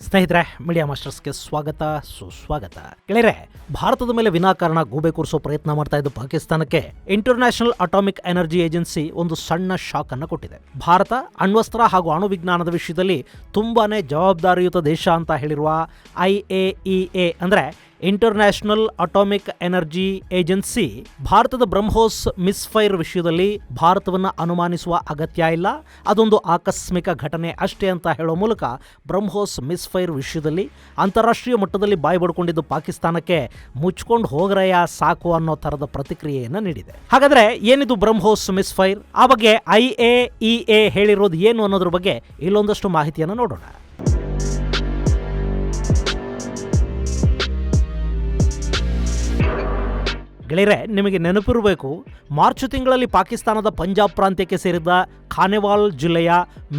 ಸ್ನೇಹಿತರೆ, ಮೀಡಿಯಾ ಮಾಸ್ಟರ್ಸ್ಗೆ ಸ್ವಾಗತ ಸುಸ್ವಾಗತ. ಗೆಳೆಯರೆ, ಭಾರತದ ಮೇಲೆ ವಿನಾಕಾರಣ ಗೂಬೆ ಕೂರಿಸೋ ಪ್ರಯತ್ನ ಮಾಡ್ತಾ ಇದ್ದ ಪಾಕಿಸ್ತಾನಕ್ಕೆ ಇಂಟರ್ನ್ಯಾಷನಲ್ ಅಟಾಮಿಕ್ ಎನರ್ಜಿ ಏಜೆನ್ಸಿ ಒಂದು ಸಣ್ಣ ಶಾಕ್ ಅನ್ನು ಕೊಟ್ಟಿದೆ. ಭಾರತ ಅಣ್ವಸ್ತ್ರ ಹಾಗೂ ಅಣುವಿಜ್ಞಾನದ ವಿಷಯದಲ್ಲಿ ತುಂಬಾನೇ ಜವಾಬ್ದಾರಿಯುತ ದೇಶ ಅಂತ ಹೇಳಿರುವ IAEA ಅಂದ್ರೆ ಇಂಟರ್ನ್ಯಾಷನಲ್ ಅಟಾಮಿಕ್ ಎನರ್ಜಿ ಏಜೆನ್ಸಿ ಭಾರತದ ಬ್ರಹ್ಮೋಸ್ ಮಿಸ್ಫೈರ್ ವಿಷಯದಲ್ಲಿ ಭಾರತವನ್ನು ಅನುಮಾನಿಸುವ ಅಗತ್ಯ ಇಲ್ಲ, ಅದೊಂದು ಆಕಸ್ಮಿಕ ಘಟನೆ ಅಷ್ಟೇ ಅಂತ ಹೇಳೋ ಮೂಲಕ ಬ್ರಹ್ಮೋಸ್ ಮಿಸ್ಫೈರ್ ವಿಷಯದಲ್ಲಿ ಅಂತಾರಾಷ್ಟ್ರೀಯ ಮಟ್ಟದಲ್ಲಿ ಬಾಯಿ ಬಡ್ಕೊಂಡಿದ್ದು ಪಾಕಿಸ್ತಾನಕ್ಕೆ ಮುಚ್ಕೊಂಡು ಹೋಗ್ರಯ್ಯ ಸಾಕು ಅನ್ನೋ ಥರದ ಪ್ರತಿಕ್ರಿಯೆಯನ್ನು ನೀಡಿದೆ. ಹಾಗಾದ್ರೆ ಏನಿದು ಬ್ರಹ್ಮೋಸ್ ಮಿಸ್ಫೈರ್? ಆ ಬಗ್ಗೆ IAEA ಹೇಳಿರೋದು ಏನು ಅನ್ನೋದ್ರ ಬಗ್ಗೆ ಇಲ್ಲೊಂದಷ್ಟು ಮಾಹಿತಿಯನ್ನು ನೋಡೋಣ. ಗೆಳೆಯರೆ, ನಿಮಗೆ ನೆನಪಿರಬೇಕು, ಮಾರ್ಚ್ ತಿಂಗಳಲ್ಲಿ ಪಾಕಿಸ್ತಾನದ ಪಂಜಾಬ್ ಪ್ರಾಂತ್ಯಕ್ಕೆ ಸೇರಿದ ಖಾನೆವಾಲ್ ಜಿಲ್ಲೆಯ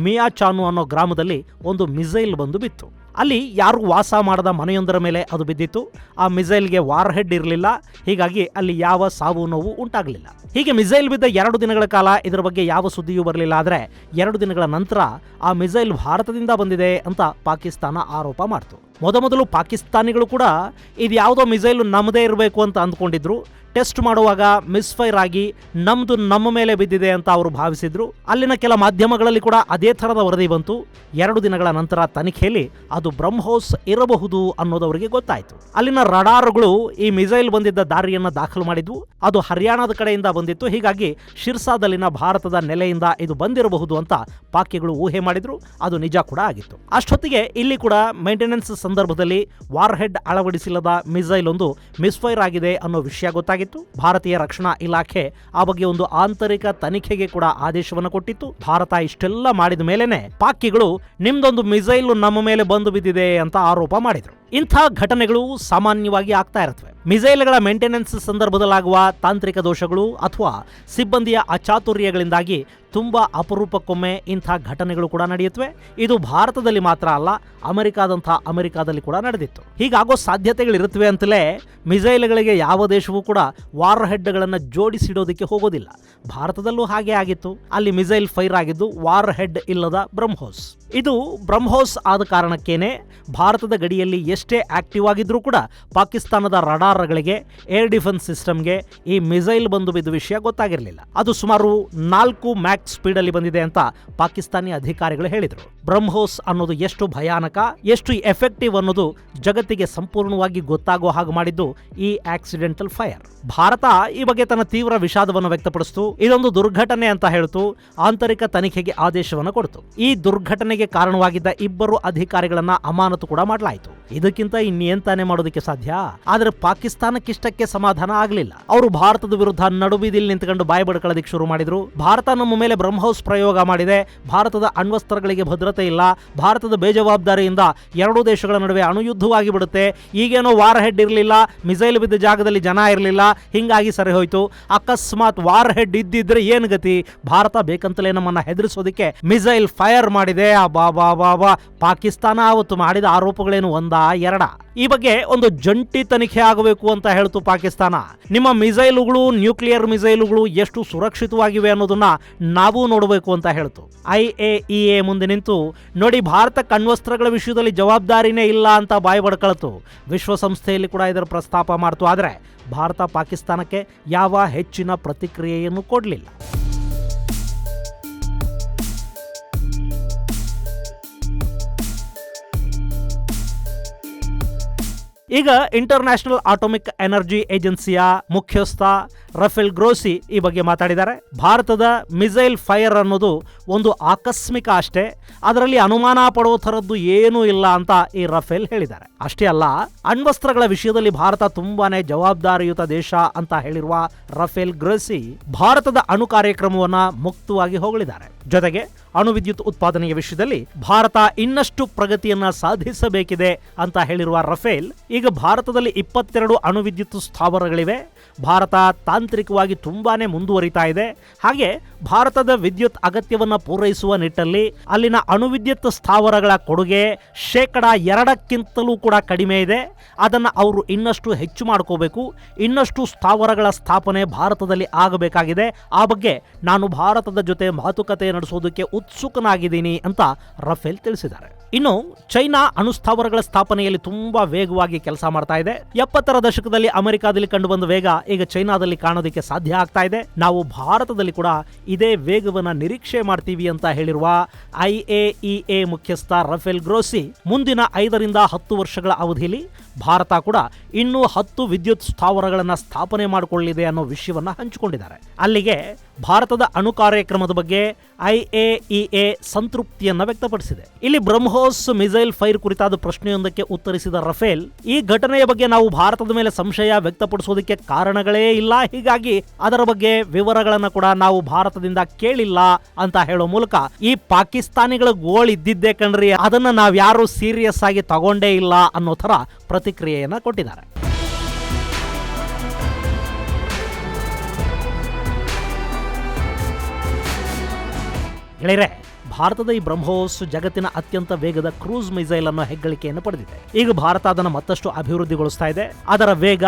ಮಿಯಾಚಾನು ಅನ್ನೋ ಗ್ರಾಮದಲ್ಲಿ ಒಂದು ಮಿಸೈಲ್ ಬಂದು ಬಿತ್ತು. ಅಲ್ಲಿ ಯಾರು ವಾಸ ಮಾಡದ ಮನೆಯೊಂದರ ಮೇಲೆ ಅದು ಬಿದ್ದಿತ್ತು. ಆ ಮಿಸೈಲ್ಗೆ ವಾರ್ ಹೆಡ್ ಇರಲಿಲ್ಲ, ಹೀಗಾಗಿ ಅಲ್ಲಿ ಯಾವ ಸಾವು ನೋವು ಉಂಟಾಗಲಿಲ್ಲ. ಹೀಗೆ ಮಿಸೈಲ್ ಬಿದ್ದ 2 ದಿನಗಳ ಕಾಲ ಇದರ ಬಗ್ಗೆ ಯಾವ ಸುದ್ದಿಯೂ ಬರಲಿಲ್ಲ. ಆದರೆ 2 ದಿನಗಳ ನಂತರ ಆ ಮಿಸೈಲ್ ಭಾರತದಿಂದ ಬಂದಿದೆ ಅಂತ ಪಾಕಿಸ್ತಾನ ಆರೋಪ ಮಾಡ್ತು. ಮೊದಲು ಪಾಕಿಸ್ತಾನಿಗಳು ಕೂಡ ಇದು ಯಾವುದೋ ಮಿಸೈಲ್ ನಮ್ಮದೇ ಇರಬೇಕು ಅಂತ ಅಂದ್ಕೊಂಡಿದ್ರು. ಟೆಸ್ಟ್ ಮಾಡುವಾಗ ಮಿಸ್ಫೈರ್ ಆಗಿ ನಮ್ಮ ಮೇಲೆ ಬಿದ್ದಿದೆ ಅಂತ ಅವರು ಭಾವಿಸಿದ್ರು. ಅಲ್ಲಿನ ಕೆಲ ಮಾಧ್ಯಮಗಳಲ್ಲಿ ಕೂಡ ಅದೇ ಥರದ ವರದಿ ಬಂತು. 2 ದಿನಗಳ ನಂತರ ತನಿಖೆಯಲ್ಲಿ ಅದು ಬ್ರಹ್ಮೋಸ್ ಇರಬಹುದು ಅನ್ನೋದು ಅವರಿಗೆ ಗೊತ್ತಾಯಿತು. ಅಲ್ಲಿನ ರಡಾರ್ಗಳು ಈ ಮಿಸೈಲ್ ಬಂದಿದ್ದ ದಾರಿಯನ್ನು ದಾಖಲು ಮಾಡಿದ್ವು. ಅದು ಹರಿಯಾಣದ ಕಡೆಯಿಂದ ಬಂದಿತ್ತು. ಹೀಗಾಗಿ ಶಿರ್ಸಾದಲ್ಲಿನ ಭಾರತದ ನೆಲೆಯಿಂದ ಇದು ಬಂದಿರಬಹುದು ಅಂತ ಪಾಕಿಗಳು ಊಹೆ ಮಾಡಿದ್ರು. ಅದು ನಿಜ ಕೂಡ ಆಗಿತ್ತು. ಅಷ್ಟೊತ್ತಿಗೆ ಇಲ್ಲಿ ಕೂಡ ಮೇಂಟೆನೆನ್ಸ್ ಸಂದರ್ಭದಲ್ಲಿ ವಾರ್ ಹೆಡ್ ಅಳವಡಿಸಿಲ್ಲದ ಮಿಸೈಲ್ ಒಂದು ಮಿಸ್ಫೈರ್ ಆಗಿದೆ ಅನ್ನೋ ವಿಷಯ ಗೊತ್ತಾಗಿತ್ತು. ಭಾರತೀಯ ರಕ್ಷಣಾ ಇಲಾಖೆ ಆ ಬಗ್ಗೆ ಒಂದು ಆಂತರಿಕ ತನಿಖೆಗೆ ಕೂಡ ಆದೇಶವನ್ನು ಕೊಟ್ಟಿತ್ತು. ಭಾರತ ಇಷ್ಟೆಲ್ಲ ಮಾಡಿದ ಮೇಲೆನೆ ಪಾಕಿಗಳು ನಿಮ್ದೊಂದು ಮಿಸೈಲ್ ನಮ್ಮ ಮೇಲೆ ಬಂದು ಬಿದ್ದಿದೆ ಅಂತ ಆರೋಪ ಮಾಡಿದ್ರು. ಇಂಥ ಘಟನೆಗಳು ಸಾಮಾನ್ಯವಾಗಿ ಆಗ್ತಾ ಇರುತ್ತವೆ. ಮಿಸೈಲ್ಗಳ ಮೇಂಟೆನೆನ್ಸ್ ಸಂದರ್ಭದಲ್ಲಾಗುವ ತಾಂತ್ರಿಕ ದೋಷಗಳು ಅಥವಾ ಸಿಬ್ಬಂದಿಯ ಅಚಾತುರ್ಯಗಳಿಂದಾಗಿ ತುಂಬಾ ಅಪರೂಪಕ್ಕೊಮ್ಮೆ ಇಂಥ ಘಟನೆಗಳು ಕೂಡ ನಡೆಯುತ್ತವೆ. ಇದು ಭಾರತದಲ್ಲಿ ಮಾತ್ರ ಅಲ್ಲ, ಅಮೆರಿಕಾದಲ್ಲಿ ಕೂಡ ನಡೆದಿತ್ತು. ಹೀಗಾಗೋ ಸಾಧ್ಯತೆಗಳಿರುತ್ತವೆ ಅಂತಲೇ ಮಿಸೈಲ್ಗಳಿಗೆ ಯಾವ ದೇಶವೂ ಕೂಡ ವಾರ್ ಹೆಡ್ಗಳನ್ನು ಜೋಡಿಸಿಡೋದಕ್ಕೆ ಹೋಗೋದಿಲ್ಲ. ಭಾರತದಲ್ಲೂ ಹಾಗೆ ಆಗಿತ್ತು. ಅಲ್ಲಿ ಮಿಸೈಲ್ ಫೈರ್ ಆಗಿದ್ದು ವಾರ್ ಹೆಡ್ ಇಲ್ಲದ ಬ್ರಹ್ಮೋಸ್. ಇದು ಬ್ರಹ್ಮೋಸ್ ಆದ ಕಾರಣಕ್ಕೇನೆ ಭಾರತದ ಗಡಿಯಲ್ಲಿ ಎಷ್ಟೇ ಆಕ್ಟಿವ್ ಆಗಿದ್ರೂ ಕೂಡ ಪಾಕಿಸ್ತಾನದ ರಡಾರ್ಗಳಿಗೆ, ಏರ್ ಡಿಫೆನ್ಸ್ ಸಿಸ್ಟಮ್ಗೆ ಈ ಮಿಸೈಲ್ ಬಂದು ಬಿದ್ದ ವಿಷಯ ಗೊತ್ತಾಗಿರಲಿಲ್ಲ. ಅದು ಸುಮಾರು 4 ಮ್ಯಾಕ್ ಸ್ಪೀಡ್ ಅಲ್ಲಿ ಬಂದಿದೆ ಅಂತ ಪಾಕಿಸ್ತಾನಿ ಅಧಿಕಾರಿಗಳು ಹೇಳಿದರು. ಬ್ರಹ್ಮೋಸ್ ಅನ್ನೋದು ಎಷ್ಟು ಭಯಾನಕ, ಎಷ್ಟು ಎಫೆಕ್ಟಿವ್ ಅನ್ನೋದು ಜಗತ್ತಿಗೆ ಸಂಪೂರ್ಣವಾಗಿ ಗೊತ್ತಾಗೋ ಹಾಗೆ ಮಾಡಿದ್ದು ಈ ಆಕ್ಸಿಡೆಂಟಲ್ ಫೈರ್. ಭಾರತ ಈ ಬಗ್ಗೆ ತನ್ನ ತೀವ್ರ ವಿಷಾದವನ್ನು ವ್ಯಕ್ತಪಡಿಸಿತು. ಇದೊಂದು ದುರ್ಘಟನೆ ಅಂತ ಹೇಳಿತು. ಆಂತರಿಕ ತನಿಖೆಗೆ ಆದೇಶವನ್ನು ಕೊಡ್ತು. ಈ ದುರ್ಘಟನೆಗೆ ಕಾರಣವಾಗಿದ್ದ 2 ಅಧಿಕಾರಿಗಳನ್ನ ಅಮಾನತು ಕೂಡ ಮಾಡಲಾಯಿತು. ಇದಕ್ಕಿಂತ ಇನ್ನೇನ್ ತಾನೇ ಮಾಡೋದಕ್ಕೆ ಸಾಧ್ಯ? ಆದ್ರೆ ಪಾಕಿಸ್ತಾನಕ್ಕಿಷ್ಟಕ್ಕೆ ಸಮಾಧಾನ ಆಗಲಿಲ್ಲ. ಅವರು ಭಾರತದ ವಿರುದ್ಧ ನಡುಬೀದಿಲ್ ನಿಂತುಕೊಂಡು ಬಾಯಿ ಬಡ್ಕೊಳ್ಳೋದಕ್ಕೆ ಶುರು ಮಾಡಿದ್ರು. ಭಾರತ ನಮ್ಮ ಮೇಲೆ ಬ್ರಹ್ಮೋಸ್ ಪ್ರಯೋಗ ಮಾಡಿದೆ, ಭಾರತದ ಅಣ್ವಸ್ತ್ರಗಳಿಗೆ ಭದ್ರತೆ ಇಲ್ಲ, ಭಾರತದ ಬೇಜವಾಬ್ದಾರಿಯಿಂದ 2 ದೇಶಗಳ ನಡುವೆ ಅಣುಯುದ್ಧವಾಗಿ ಬಿಡುತ್ತೆ, ಈಗೇನೋ ವಾರ್ ಹೆಡ್ ಇರಲಿಲ್ಲ, ಮಿಸೈಲ್ ಬಿದ್ದ ಜಾಗದಲ್ಲಿ ಜನ ಇರಲಿಲ್ಲ, ಹಿಂಗಾಗಿ ಸರಿ ಹೋಯ್ತು. ಅಕಸ್ಮಾತ್ ವಾರ್ ಹೆಡ್ ಇದ್ದಿದ್ರೆ ಏನ್ ಗತಿ? ಭಾರತ ಬೇಕಂತಲೇ ನಮ್ಮನ್ನ ಹೆದರಿಸೋದಕ್ಕೆ ಮಿಸೈಲ್ ಫೈರ್ ಮಾಡಿದೆ. ಪಾಕಿಸ್ತಾನ ಅವತ್ತು ಮಾಡಿದ ಆರೋಪಗಳೇನು 1-2? ಈ ಬಗ್ಗೆ ಒಂದು ಜಂಟಿ ತನಿಖೆ ಆಗಬೇಕು ಅಂತ ಹೇಳ್ತು ಪಾಕಿಸ್ತಾನ. ನಿಮ್ಮ ಮಿಸೈಲುಗಳು, ನ್ಯೂಕ್ಲಿಯರ್ ಮಿಸೈಲುಗಳು ಎಷ್ಟು ಸುರಕ್ಷಿತವಾಗಿವೆ ಅನ್ನೋದನ್ನ ನಾವು ನೋಡಬೇಕು ಅಂತ ಹೇಳ್ತು. IAEA ಮುಂದೆ ನಿಂತು ನೋಡಿ, ಭಾರತಕ್ಕೆ ಅಣ್ವಸ್ತ್ರಗಳ ವಿಷಯದಲ್ಲಿ ಜವಾಬ್ದಾರಿನೇ ಇಲ್ಲ ಅಂತ ಬಾಯಿ ಬಡ್ಕೊಳ್ತು. ವಿಶ್ವಸಂಸ್ಥೆಯಲ್ಲಿ ಕೂಡ ಇದರ ಪ್ರಸ್ತಾಪ ಮಾಡ್ತು. ಆದರೆ ಭಾರತ ಪಾಕಿಸ್ತಾನಕ್ಕೆ ಯಾವ ಹೆಚ್ಚಿನ ಪ್ರತಿಕ್ರಿಯೆಯನ್ನು ಕೊಡಲಿಲ್ಲ. ಈಗ ಇಂಟರ್ನ್ಯಾಷನಲ್ ಅಟಾಮಿಕ್ ಎನರ್ಜಿ ಏಜೆನ್ಸಿಯ ಮುಖ್ಯಸ್ಥ ರಫೇಲ್ ಗ್ರೋಸಿ ಈ ಬಗ್ಗೆ ಮಾತಾಡಿದ್ದಾರೆ. ಭಾರತದ ಮಿಸೈಲ್ ಫೈರ್ ಅನ್ನೋದು ಒಂದು ಆಕಸ್ಮಿಕ ಅಷ್ಟೇ, ಅದರಲ್ಲಿ ಅನುಮಾನ ಪಡೋ ಥರದ್ದು ಏನೂ ಇಲ್ಲ ಅಂತ ಈ ರಫೇಲ್ ಹೇಳಿದ್ದಾರೆ. ಅಷ್ಟೇ ಅಲ್ಲ, ಅಣ್ವಸ್ತ್ರಗಳ ವಿಷಯದಲ್ಲಿ ಭಾರತ ತುಂಬಾನೇ ಜವಾಬ್ದಾರಿಯುತ ದೇಶ ಅಂತ ಹೇಳಿರುವ ರಫೇಲ್ ಗ್ರೋಸಿ ಭಾರತದ ಅಣು ಕಾರ್ಯಕ್ರಮವನ್ನ ಮುಕ್ತವಾಗಿ ಹೊಗಳಿದ್ದಾರೆ. ಜೊತೆಗೆ ಅಣು ವಿದ್ಯುತ್ ಉತ್ಪಾದನೆಯ ವಿಷಯದಲ್ಲಿ ಭಾರತ ಇನ್ನಷ್ಟು ಪ್ರಗತಿಯನ್ನ ಸಾಧಿಸಬೇಕಿದೆ ಅಂತ ಹೇಳಿರುವ ರಫೇಲ್, ಈಗ ಭಾರತದಲ್ಲಿ 22 ಅಣು ವಿದ್ಯುತ್ ಸ್ಥಾವರಗಳಿವೆ. ಭಾರತ ತಾಂತ್ರಿಕವಾಗಿ ತುಂಬಾನೇ ಮುಂದುವರಿತಾ ಇದೆ. ಹಾಗೆ ಭಾರತದ ವಿದ್ಯುತ್ ಅಗತ್ಯವನ್ನ ಪೂರೈಸುವ ನಿಟ್ಟಲ್ಲಿ ಅಲ್ಲಿನ ಅಣು ವಿದ್ಯುತ್ ಸ್ಥಾವರಗಳ ಕೊಡುಗೆ 2% ಕೂಡ ಕಡಿಮೆ ಇದೆ. ಅದನ್ನು ಅವರು ಇನ್ನಷ್ಟು ಹೆಚ್ಚು ಮಾಡ್ಕೋಬೇಕು. ಇನ್ನಷ್ಟು ಸ್ಥಾವರಗಳ ಸ್ಥಾಪನೆ ಭಾರತದಲ್ಲಿ ಆಗಬೇಕಾಗಿದೆ. ಆ ಬಗ್ಗೆ ನಾನು ಭಾರತದ ಜೊತೆ ಮಾತುಕತೆ ನಡೆಸೋದಕ್ಕೆ ಉತ್ಸುಕನಾಗಿದ್ದೀನಿ ಅಂತ ರಫೇಲ್ ತಿಳಿಸಿದ್ದಾರೆ. ಇನ್ನು ಚೈನಾ ಅಣುಸ್ಥಾವರಗಳ ಸ್ಥಾಪನೆಯಲ್ಲಿ ತುಂಬಾ ವೇಗವಾಗಿ ಕೆಲಸ ಮಾಡ್ತಾ ಇದೆ. 70ರ ದಶಕದಲ್ಲಿ ಅಮೆರಿಕಾದಲ್ಲಿ ಕಂಡುಬಂದ ವೇಗ ಈಗ ಚೈನಾದಲ್ಲಿ ಕಾಣೋದಕ್ಕೆ ಸಾಧ್ಯ ಆಗ್ತಾ ಇದೆ. ನಾವು ಭಾರತದಲ್ಲಿ ಕೂಡ ಇದೇ ವೇಗವನ್ನ ನಿರೀಕ್ಷೆ ಮಾಡ್ತೀವಿ ಅಂತ ಹೇಳಿರುವ IAEA ಮುಖ್ಯಸ್ಥ ರಫೇಲ್ ಗ್ರೋಸಿ ಮುಂದಿನ 5ರಿಂದ 10 ವರ್ಷಗಳ ಅವಧಿಯಲ್ಲಿ ಭಾರತ ಕೂಡ ಇನ್ನೂ 10 ವಿದ್ಯುತ್ ಸ್ಥಾವರಗಳನ್ನು ಸ್ಥಾಪನೆ ಮಾಡಿಕೊಳ್ಳಲಿದೆ ಅನ್ನೋ ವಿಷಯವನ್ನ ಹಂಚಿಕೊಂಡಿದ್ದಾರೆ. ಅಲ್ಲಿಗೆ ಭಾರತದ ಅಣು ಕಾರ್ಯಕ್ರಮದ ಬಗ್ಗೆ IAEA ಸಂತೃಪ್ತಿಯನ್ನ ವ್ಯಕ್ತಪಡಿಸಿದೆ. ಇಲ್ಲಿ ಬ್ರಹ್ಮೋಸ್ ಮಿಸೈಲ್ ಫೈರ್ ಕುರಿತಾದ ಪ್ರಶ್ನೆಯೊಂದಕ್ಕೆ ಉತ್ತರಿಸಿದ ರಫೇಲ್, ಈ ಘಟನೆಯ ಬಗ್ಗೆ ನಾವು ಭಾರತದ ಮೇಲೆ ಸಂಶಯ ವ್ಯಕ್ತಪಡಿಸೋದಕ್ಕೆ ಕಾರಣಗಳೇ ಇಲ್ಲ, ಹೀಗಾಗಿ ಅದರ ಬಗ್ಗೆ ವಿವರಗಳನ್ನು ಕೂಡ ನಾವು ಭಾರತದಿಂದ ಕೇಳಿಲ್ಲ ಅಂತ ಹೇಳೋ ಮೂಲಕ ಈ ಪಾಕಿಸ್ತಾನಿಗಳ ಗೋಳ್ ಇದ್ದಿದ್ದೇ ಕಣ್ರಿ, ಅದನ್ನ ನಾವ್ಯಾರು ಸೀರಿಯಸ್ ಆಗಿ ತಗೊಂಡೇ ಇಲ್ಲ ಅನ್ನೋ ತರ ಪ್ರತಿಕ್ರಿಯೆಯನ್ನ ಕೊಟ್ಟಿದ್ದಾರೆ. ಗೆಳೆಯರೆ, ಭಾರತದ ಈ ಬ್ರಹ್ಮೋಸ್ ಜಗತ್ತಿನ ಅತ್ಯಂತ ವೇಗದ ಕ್ರೂಸ್ ಮಿಸೈಲ್ ಅನ್ನೋ ಹೆಗ್ಗಳಿಕೆಯನ್ನು ಪಡೆದಿದೆ. ಈಗ ಭಾರತ ಅದನ್ನು ಮತ್ತಷ್ಟು ಅಭಿವೃದ್ಧಿಗೊಳಿಸ್ತಾ ಇದೆ. ಅದರ ವೇಗ,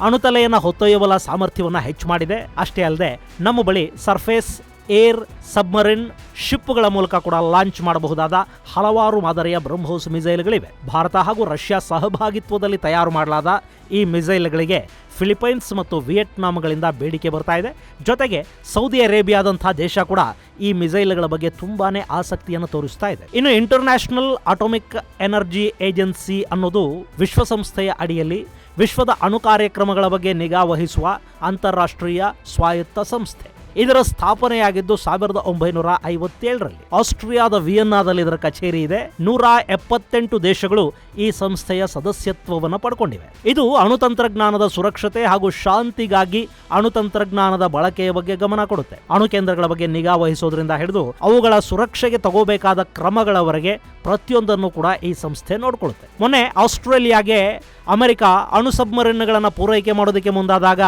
ಅಣುತಲೆಯನ್ನು ಹೊತ್ತೊಯ್ಯುವ ಸಾಮರ್ಥ್ಯವನ್ನು ಹೆಚ್ಚು ಮಾಡಿದೆ. ಅಷ್ಟೇ ಅಲ್ಲದೆ ನಮ್ಮ ಬಳಿ ಸರ್ಫೇಸ್, ಏರ್, ಸಬ್ಮರಿನ್, ಶಿಪ್ಗಳ ಮೂಲಕ ಕೂಡ ಲಾಂಚ್ ಮಾಡಬಹುದಾದ ಹಲವಾರು ಮಾದರಿಯ ಬ್ರಹ್ಮೋಸ್ ಮಿಸೈಲ್ಗಳಿವೆ. ಭಾರತ ಹಾಗೂ ರಷ್ಯಾ ಸಹಭಾಗಿತ್ವದಲ್ಲಿ ತಯಾರು ಮಾಡಲಾದ ಈ ಮಿಸೈಲ್ಗಳಿಗೆ ಫಿಲಿಪೈನ್ಸ್ ಮತ್ತು ವಿಯೆಟ್ನಾಂಗಳಿಂದ ಬೇಡಿಕೆ ಬರ್ತಾ ಇದೆ. ಜೊತೆಗೆ ಸೌದಿ ಅರೇಬಿಯಾದಂತಹ ದೇಶ ಕೂಡ ಈ ಮಿಸೈಲ್ಗಳ ಬಗ್ಗೆ ತುಂಬಾನೇ ಆಸಕ್ತಿಯನ್ನು ತೋರಿಸ್ತಾ ಇದೆ. ಇನ್ನು ಇಂಟರ್ನ್ಯಾಷನಲ್ ಅಟಾಮಿಕ್ ಎನರ್ಜಿ ಏಜೆನ್ಸಿ ಅನ್ನೋದು ವಿಶ್ವಸಂಸ್ಥೆಯ ಅಡಿಯಲ್ಲಿ ವಿಶ್ವದ ಅಣು ಕಾರ್ಯಕ್ರಮಗಳ ಬಗ್ಗೆ ನಿಗಾ ವಹಿಸುವ ಅಂತಾರಾಷ್ಟ್ರೀಯ ಸ್ವಾಯತ್ತ ಸಂಸ್ಥೆ. ಇದರ ಸ್ಥಾಪನೆಯಾಗಿದ್ದು 1957ರಲ್ಲಿ. ಆಸ್ಟ್ರಿಯಾದ ವಿಯನ್ನಾದಲ್ಲಿ ಇದರ ಕಚೇರಿ ಇದೆ. 178 ದೇಶಗಳು ಈ ಸಂಸ್ಥೆಯ ಸದಸ್ಯತ್ವವನ್ನು ಪಡ್ಕೊಂಡಿವೆ. ಇದು ಅಣುತಂತ್ರಜ್ಞಾನದ ಸುರಕ್ಷತೆ ಹಾಗೂ ಶಾಂತಿಗಾಗಿ ಅಣುತಂತ್ರಜ್ಞಾನದ ಬಳಕೆಯ ಬಗ್ಗೆ ಗಮನ ಕೊಡುತ್ತೆ. ಅಣು ಕೇಂದ್ರಗಳ ಬಗ್ಗೆ ನಿಗಾ ವಹಿಸೋದ್ರಿಂದ ಹಿಡಿದು ಅವುಗಳ ಸುರಕ್ಷೆಗೆ ತಗೋಬೇಕಾದ ಕ್ರಮಗಳವರೆಗೆ ಪ್ರತಿಯೊಂದನ್ನು ಕೂಡ ಈ ಸಂಸ್ಥೆ ನೋಡಿಕೊಳ್ಳುತ್ತೆ. ಮೊನ್ನೆ ಆಸ್ಟ್ರೇಲಿಯಾಗೆ ಅಮೆರಿಕ ಅಣು ಸಬ್ಮರಿನ್ಗಳನ್ನು ಪೂರೈಕೆ ಮಾಡೋದಕ್ಕೆ ಮುಂದಾದಾಗ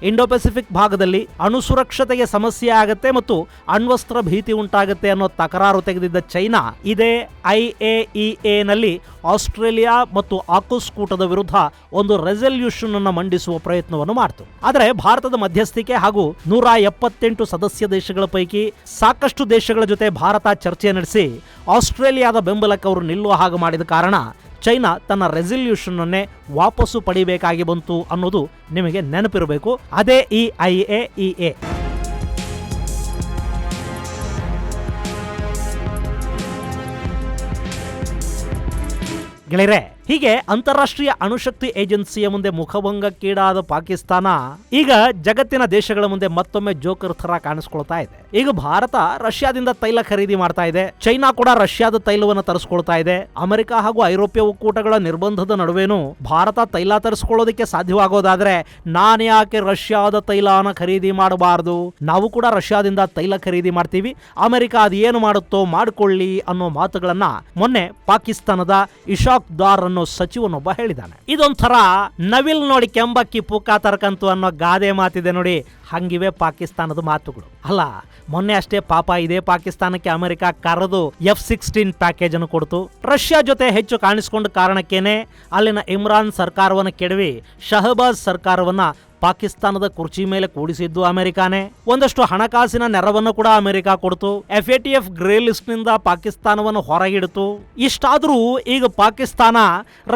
ಇಂಡೋ ಪೆಸಿಫಿಕ್ ಭಾಗದಲ್ಲಿ ಅಣು ಸುರಕ್ಷತೆಗೆ ಸಮಸ್ಯೆ ಆಗುತ್ತೆ ಮತ್ತು ಅಣ್ವಸ್ತ್ರ ಭೀತಿ ಉಂಟಾಗುತ್ತೆ ಅನ್ನೋ ತಕರಾರು ತೆಗೆದಿದ್ದ ಚೈನಾ ಇದೇ IAEA ನಲ್ಲಿ ಆಸ್ಟ್ರೇಲಿಯಾ ಮತ್ತು ಆಕುಸ್ ಕೂಟದ ವಿರುದ್ಧ ಒಂದು ರೆಸಲ್ಯೂಷನ್ ಅನ್ನು ಮಂಡಿಸುವ ಪ್ರಯತ್ನವನ್ನು ಮಾಡಿತು. ಆದರೆ ಭಾರತದ ಮಧ್ಯಸ್ಥಿಕೆ ಹಾಗೂ 178 ಸದಸ್ಯ ದೇಶಗಳ ಪೈಕಿ ಸಾಕಷ್ಟು ದೇಶಗಳ ಜೊತೆ ಭಾರತ ಚರ್ಚೆ ನಡೆಸಿ ಆಸ್ಟ್ರೇಲಿಯಾದ ಬೆಂಬಲಕ್ಕೆ ಅವರು ನಿಲ್ಲುವ ಹಾಗೆ ಮಾಡಿದ ಕಾರಣ ಚೈನಾ ತನ್ನ ರೆಸಲ್ಯೂಷನ್ ಅನ್ನೇ ವಾಪಸ್ಸು ಪಡಿಬೇಕಾಗಿ ಬಂತು ಅನ್ನೋದು ನಿಮಗೆ ನೆನಪಿರಬೇಕು. ಅದೇ ಈ IAEA. ಗೆಳೆಯರೆ, ಹೀಗೆ ಅಂತಾರಾಷ್ಟ್ರೀಯ ಅಣುಶಕ್ತಿ ಏಜೆನ್ಸಿಯ ಮುಂದೆ ಮುಖಭಂಗಕ್ಕೀಡಾದ ಪಾಕಿಸ್ತಾನ ಈಗ ಜಗತ್ತಿನ ದೇಶಗಳ ಮುಂದೆ ಮತ್ತೊಮ್ಮೆ ಜೋಕರ್ ಥರ ಕಾಣಿಸ್ಕೊಳ್ತಾ ಇದೆ. ಈಗ ಭಾರತ ರಷ್ಯಾದಿಂದ ತೈಲ ಖರೀದಿ ಮಾಡ್ತಾ ಇದೆ. ಚೈನಾ ಕೂಡ ರಷ್ಯಾದ ತೈಲವನ್ನು ತರಿಸ್ಕೊಳ್ತಾ ಇದೆ. ಅಮೆರಿಕ ಹಾಗೂ ಐರೋಪ್ಯ ಒಕ್ಕೂಟಗಳ ನಿರ್ಬಂಧದ ನಡುವೆನೂ ಭಾರತ ತೈಲ ತರಿಸ್ಕೊಳ್ಳೋದಕ್ಕೆ ಸಾಧ್ಯವಾಗೋದಾದ್ರೆ ನಾನು ಯಾಕೆ ರಷ್ಯಾದ ತೈಲನ ಖರೀದಿ ಮಾಡಬಾರದು? ನಾವು ಕೂಡ ರಷ್ಯಾದಿಂದ ತೈಲ ಖರೀದಿ ಮಾಡ್ತೀವಿ, ಅಮೆರಿಕ ಅದೇನು ಮಾಡುತ್ತೋ ಮಾಡಿಕೊಳ್ಳಿ ಅನ್ನೋ ಮಾತುಗಳನ್ನ ಮೊನ್ನೆ ಪಾಕಿಸ್ತಾನದ ಇಶಾಕ್ ದಾರ್ ಅನ್ನೋ ಸಚಿವನೊಬ್ಬ ಹೇಳಿದ್ದಾನೆ. ಇದೊಂಥರ ನವಿಲ್ ನೋಡಿ ಕೆಂಬಕ್ಕಿ ಪೂಕ ತರಕಂತು ಅನ್ನೋ ಗಾದೆ ಮಾತಿದೆ ನೋಡಿ, ಹಂಗಿವೆ ಪಾಕಿಸ್ತಾನದ ಮಾತುಗಳು. ಅಲ್ಲ, ಮೊನ್ನೆ ಅಷ್ಟೇ ಪಾಪ ಇದೇ ಪಾಕಿಸ್ತಾನಕ್ಕೆ ಅಮೆರಿಕ ಕರೆದು F-16 ಪ್ಯಾಕೇಜ್ ಅನ್ನು ಕೊಡ್ತು. ರಷ್ಯಾ ಜೊತೆ ಹೆಚ್ಚು ಕಾಣಿಸಿಕೊಂಡ ಕಾರಣಕ್ಕೇನೆ ಅಲ್ಲಿನ ಇಮ್ರಾನ್ ಸರ್ಕಾರವನ್ನು ಕೆಡವಿ ಶಹಬಾಜ್ ಸರ್ಕಾರವನ್ನ ಪಾಕಿಸ್ತಾನದ ಕುರ್ಚಿ ಮೇಲೆ ಕೂಡಿಸಿದ್ದು ಅಮೆರಿಕಾನೇ. ಒಂದಷ್ಟು ಹಣಕಾಸಿನ ನೆರವನ್ನು ಕೂಡ ಅಮೆರಿಕ ಕೊಡ್ತು. FATF ಗ್ರೇ ಲಿಸ್ಟ್ ನಿಂದ ಪಾಕಿಸ್ತಾನವನ್ನು ಹೊರಗಿಡ್ತು. ಇಷ್ಟಾದ್ರೂ ಈಗ ಪಾಕಿಸ್ತಾನ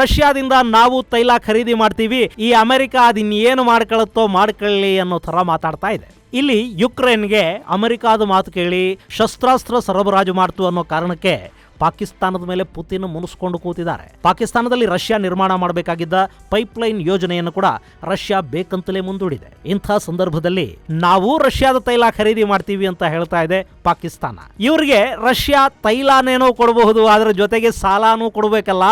ರಷ್ಯಾದಿಂದ ನಾವು ತೈಲ ಖರೀದಿ ಮಾಡ್ತೀವಿ, ಈ ಅಮೆರಿಕ ಅದಿನ್ನೇನು ಮಾಡ್ಕೊಳ್ಳುತ್ತೋ ಮಾಡ್ಕೊಳ್ಳಿ ಅನ್ನೋ ತರ ಮಾತಾಡ್ತಾ ಇದೆ. ಇಲ್ಲಿ ಯುಕ್ರೇನ್ಗೆ ಅಮೆರಿಕಾದ ಮಾತು ಕೇಳಿ ಶಸ್ತ್ರಾಸ್ತ್ರ ಸರಬರಾಜು ಮಾಡ್ತು ಅನ್ನೋ ಕಾರಣಕ್ಕೆ ಪಾಕಿಸ್ತಾನದ ಮೇಲೆ ಪುತಿನ್ ಮುನಿಸ್ಕೊಂಡು ಕೂತಿದ್ದಾರೆ. ಪಾಕಿಸ್ತಾನದಲ್ಲಿ ರಷ್ಯಾ ನಿರ್ಮಾಣ ಮಾಡಬೇಕಾಗಿದ್ದ ಪೈಪ್ಲೈನ್ ಯೋಜನೆಯನ್ನು ಕೂಡ ರಷ್ಯಾ ಬೇಕಂತಲೇ ಮುಂದೂಡಿದೆ. ಇಂಥ ಸಂದರ್ಭದಲ್ಲಿ ನಾವು ರಷ್ಯಾದ ತೈಲ ಖರೀದಿ ಮಾಡ್ತೀವಿ ಅಂತ ಹೇಳ್ತಾ ಇದೆ ಪಾಕಿಸ್ತಾನ. ಇವರಿಗೆ ರಷ್ಯಾ ತೈಲನೇನೋ ಕೊಡಬಹುದು, ಅದರ ಜೊತೆಗೆ ಸಾಲನೂ ಕೊಡಬೇಕಲ್ಲ,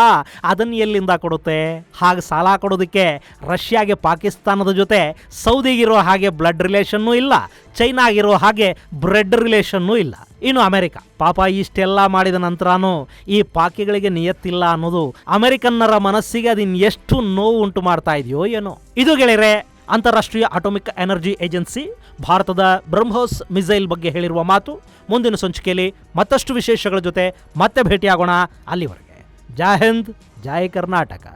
ಅದನ್ನ ಎಲ್ಲಿಂದ ಕೊಡುತ್ತೆ? ಹಾಗೆ ಸಾಲ ಕೊಡೋದಕ್ಕೆ ರಷ್ಯಾಗೆ ಪಾಕಿಸ್ತಾನದ ಜೊತೆ ಸೌದಿಗಿರೋ ಹಾಗೆ ಬ್ಲಡ್ ರಿಲೇಷನ್ನೂ ಇಲ್ಲ, ಚೈನಾಗಿರೋ ಹಾಗೆ ಬ್ರೆಡ್ ರಿಲೇಷನ್ನೂ ಇಲ್ಲ. ಇನ್ನು ಅಮೆರಿಕ ಪಾಪ ಇಷ್ಟೆಲ್ಲ ಮಾಡಿದ ನಂತರನೂ ಈ ಪಾಕಿಗಳಿಗೆ ನಿಯತ್ತಿಲ್ಲ ಅನ್ನೋದು ಅಮೆರಿಕನ್ನರ ಮನಸ್ಸಿಗೆ ಅದನ್ನ ಎಷ್ಟು ನೋವು ಉಂಟು ಮಾಡ್ತಾ ಇದೆಯೋ ಏನೋ. ಇದು ಗೆಳೆಯರೆ ಅಂತಾರಾಷ್ಟ್ರೀಯ ಅಟಾಮಿಕ್ ಎನರ್ಜಿ ಏಜೆನ್ಸಿ ಭಾರತದ ಬ್ರಹ್ಮೋಸ್ ಮಿಸೈಲ್ ಬಗ್ಗೆ ಹೇಳಿರುವ ಮಾತು. ಮುಂದಿನ ಸಂಚಿಕೆಯಲ್ಲಿ ಮತ್ತಷ್ಟು ವಿಶೇಷಗಳ ಜೊತೆ ಮತ್ತೆ ಭೇಟಿಯಾಗೋಣ. ಅಲ್ಲಿವರೆಗೆ ಜೈ ಹಿಂದ್, ಜೈ ಕರ್ನಾಟಕ.